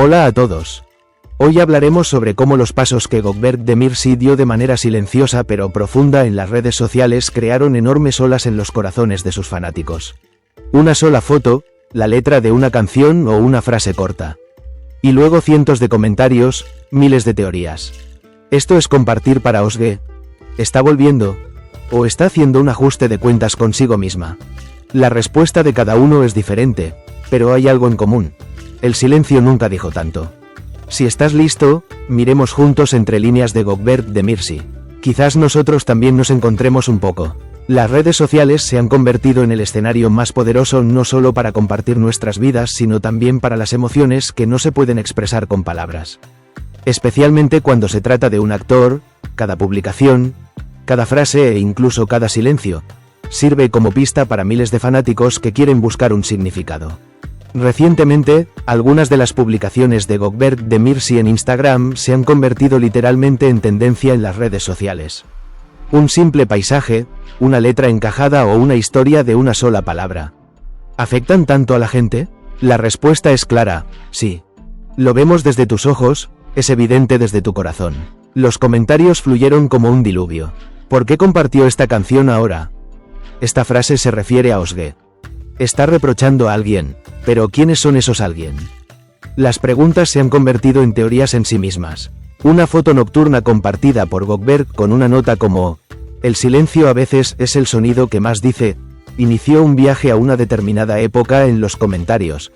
Hola a todos. Hoy hablaremos sobre cómo los pasos que Gökberk Demirci dio de manera silenciosa pero profunda en las redes sociales crearon enormes olas en los corazones de sus fanáticos. Una sola foto, la letra de una canción o una frase corta. Y luego cientos de comentarios, miles de teorías. ¿Esto es compartir para Özge? ¿Está volviendo? ¿O está haciendo un ajuste de cuentas consigo misma? La respuesta de cada uno es diferente, pero hay algo en común. El silencio nunca dijo tanto. Si estás listo, miremos juntos entre líneas de Gökberk Demirci. Quizás nosotros también nos encontremos un poco. Las redes sociales se han convertido en el escenario más poderoso no solo para compartir nuestras vidas, sino también para las emociones que no se pueden expresar con palabras. Especialmente cuando se trata de un actor, cada publicación, cada frase e incluso cada silencio, sirve como pista para miles de fanáticos que quieren buscar un significado. Recientemente, algunas de las publicaciones de Gökberk Demirci en Instagram se han convertido literalmente en tendencia en las redes sociales. Un simple paisaje, una letra encajada o una historia de una sola palabra. ¿Afectan tanto a la gente? La respuesta es clara, sí. Lo vemos desde tus ojos, es evidente desde tu corazón. Los comentarios fluyeron como un diluvio. ¿Por qué compartió esta canción ahora? Esta frase se refiere a Özge. Está reprochando a alguien, pero ¿quiénes son esos alguien? Las preguntas se han convertido en teorías en sí mismas. Una foto nocturna compartida por Gökberk con una nota como «El silencio a veces es el sonido que más dice», inició un viaje a una determinada época en los comentarios.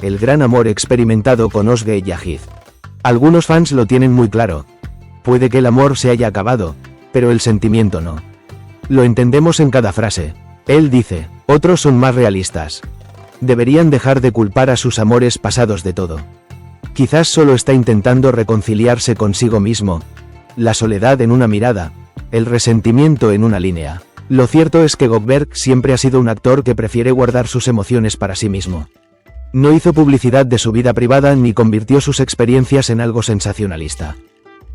El gran amor experimentado con Özge y Yahid. Algunos fans lo tienen muy claro. Puede que el amor se haya acabado, pero el sentimiento no. Lo entendemos en cada frase. Él dice, otros son más realistas. Deberían dejar de culpar a sus amores pasados de todo. Quizás solo está intentando reconciliarse consigo mismo. La soledad en una mirada, el resentimiento en una línea. Lo cierto es que Gökberk siempre ha sido un actor que prefiere guardar sus emociones para sí mismo. No hizo publicidad de su vida privada ni convirtió sus experiencias en algo sensacionalista.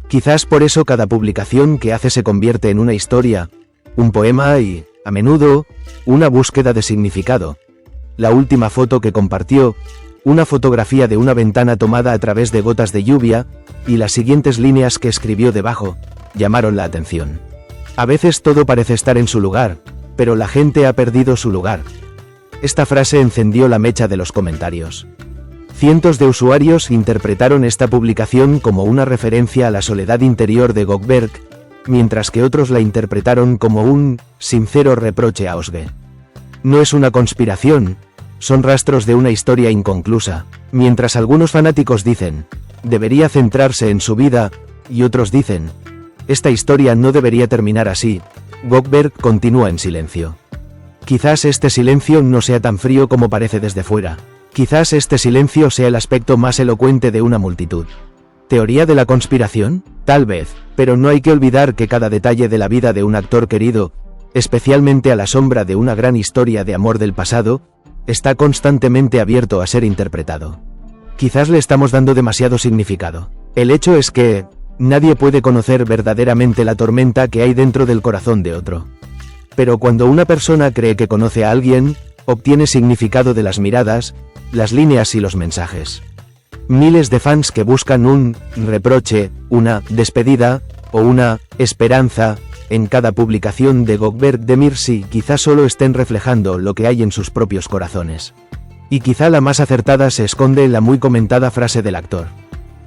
Quizás por eso cada publicación que hace se convierte en una historia, un poema y, a menudo, una búsqueda de significado. La última foto que compartió, una fotografía de una ventana tomada a través de gotas de lluvia, y las siguientes líneas que escribió debajo, llamaron la atención. A veces todo parece estar en su lugar, pero la gente ha perdido su lugar. Esta frase encendió la mecha de los comentarios. Cientos de usuarios interpretaron esta publicación como una referencia a la soledad interior de Gökberk, mientras que otros la interpretaron como un sincero reproche a Özge. No es una conspiración, son rastros de una historia inconclusa. Mientras algunos fanáticos dicen, debería centrarse en su vida, y otros dicen, esta historia no debería terminar así, Gökberk continúa en silencio. Quizás este silencio no sea tan frío como parece desde fuera. Quizás este silencio sea el aspecto más elocuente de una multitud. ¿Teoría de la conspiración? Tal vez, pero no hay que olvidar que cada detalle de la vida de un actor querido, especialmente a la sombra de una gran historia de amor del pasado, está constantemente abierto a ser interpretado. Quizás le estamos dando demasiado significado. El hecho es que nadie puede conocer verdaderamente la tormenta que hay dentro del corazón de otro. Pero cuando una persona cree que conoce a alguien, obtiene significado de las miradas, las líneas y los mensajes. Miles de fans que buscan un reproche, una despedida, o una esperanza, en cada publicación de Gökberk Demirci quizá solo estén reflejando lo que hay en sus propios corazones. Y quizá la más acertada se esconde en la muy comentada frase del actor.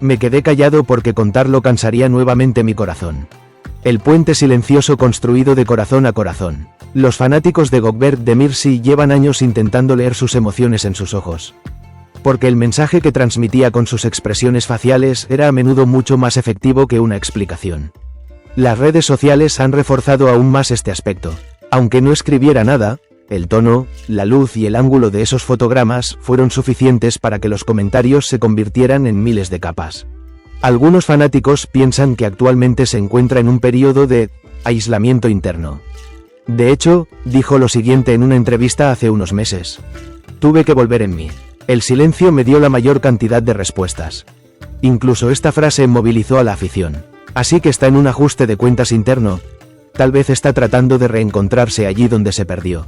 Me quedé callado porque contarlo cansaría nuevamente mi corazón. El puente silencioso construido de corazón a corazón. Los fanáticos de Gökberk Demirci llevan años intentando leer sus emociones en sus ojos. Porque el mensaje que transmitía con sus expresiones faciales era a menudo mucho más efectivo que una explicación. Las redes sociales han reforzado aún más este aspecto. Aunque no escribiera nada, el tono, la luz y el ángulo de esos fotogramas fueron suficientes para que los comentarios se convirtieran en miles de capas. Algunos fanáticos piensan que actualmente se encuentra en un periodo de aislamiento interno. De hecho, dijo lo siguiente en una entrevista hace unos meses. Tuve que volver en mí. El silencio me dio la mayor cantidad de respuestas. Incluso esta frase movilizó a la afición. Así que está en un ajuste de cuentas interno. Tal vez está tratando de reencontrarse allí donde se perdió.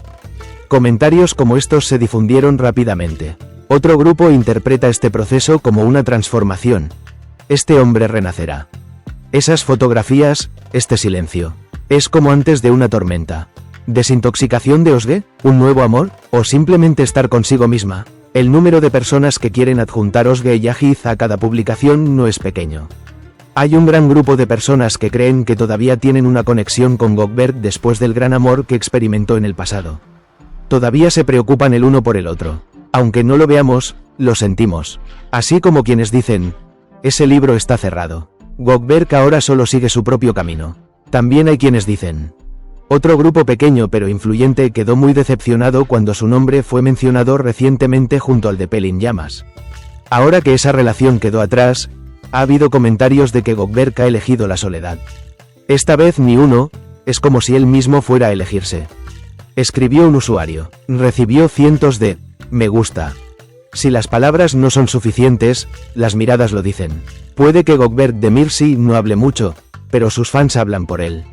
Comentarios como estos se difundieron rápidamente. Otro grupo interpreta este proceso como una transformación. Este hombre renacerá. Esas fotografías, este silencio. Es como antes de una tormenta. ¿Desintoxicación de Özge? ¿Un nuevo amor? ¿O simplemente estar consigo misma? El número de personas que quieren adjuntar Özge Yağız a cada publicación no es pequeño. Hay un gran grupo de personas que creen que todavía tienen una conexión con Gökberk después del gran amor que experimentó en el pasado. Todavía se preocupan el uno por el otro. Aunque no lo veamos, lo sentimos. Así como quienes dicen, ese libro está cerrado. Gökberk ahora solo sigue su propio camino. También hay quienes dicen. Otro grupo pequeño pero influyente quedó muy decepcionado cuando su nombre fue mencionado recientemente junto al de Pelin Llamas. Ahora que esa relación quedó atrás, ha habido comentarios de que Gökberk ha elegido la soledad. Esta vez ni uno, es como si él mismo fuera a elegirse. Escribió un usuario. Recibió cientos de me gusta. Si las palabras no son suficientes, las miradas lo dicen. Puede que Gökberk Demirci no hable mucho, pero sus fans hablan por él.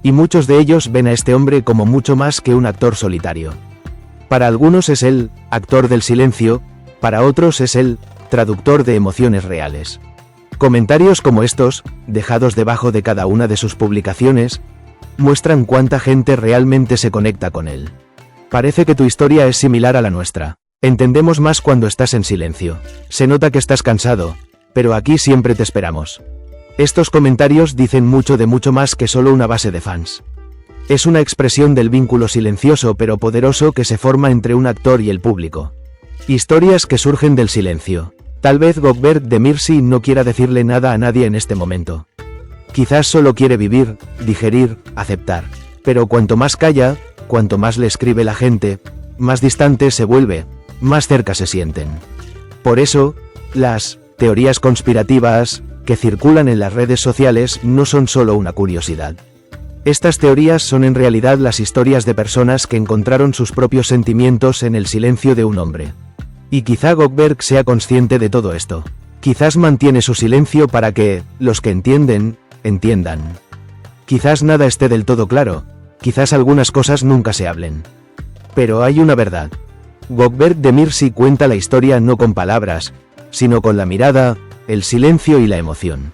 Y muchos de ellos ven a este hombre como mucho más que un actor solitario. Para algunos es el actor del silencio, para otros es el traductor de emociones reales. Comentarios como estos, dejados debajo de cada una de sus publicaciones, muestran cuánta gente realmente se conecta con él. Parece que tu historia es similar a la nuestra. Entendemos más cuando estás en silencio. Se nota que estás cansado, pero aquí siempre te esperamos. Estos comentarios dicen mucho de mucho más que solo una base de fans. Es una expresión del vínculo silencioso pero poderoso que se forma entre un actor y el público. Historias que surgen del silencio. Tal vez Gökberk Demirci no quiera decirle nada a nadie en este momento. Quizás solo quiere vivir, digerir, aceptar. Pero cuanto más calla, cuanto más le escribe la gente, más distante se vuelve, más cerca se sienten. Por eso, las teorías conspirativas que circulan en las redes sociales no son solo una curiosidad. Estas teorías son en realidad las historias de personas que encontraron sus propios sentimientos en el silencio de un hombre. Y quizá Gökberk sea consciente de todo esto. Quizás mantiene su silencio para que, los que entienden, entiendan. Quizás nada esté del todo claro, quizás algunas cosas nunca se hablen. Pero hay una verdad. Gökberk Demirci cuenta la historia no con palabras, sino con la mirada, el silencio y la emoción.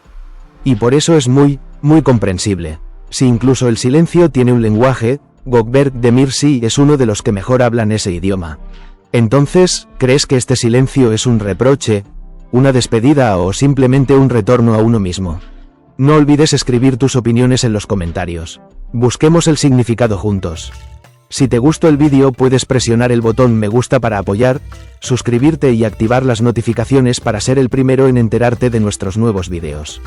Y por eso es muy comprensible. Si incluso el silencio tiene un lenguaje, Gökberk Demirci es uno de los que mejor hablan ese idioma. Entonces, ¿crees que este silencio es un reproche, una despedida o simplemente un retorno a uno mismo? No olvides escribir tus opiniones en los comentarios. Busquemos el significado juntos. Si te gustó el vídeo puedes presionar el botón me gusta para apoyar, suscribirte y activar las notificaciones para ser el primero en enterarte de nuestros nuevos vídeos.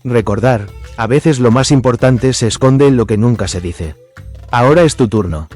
Recordar, a veces lo más importante se esconde en lo que nunca se dice. Ahora es tu turno.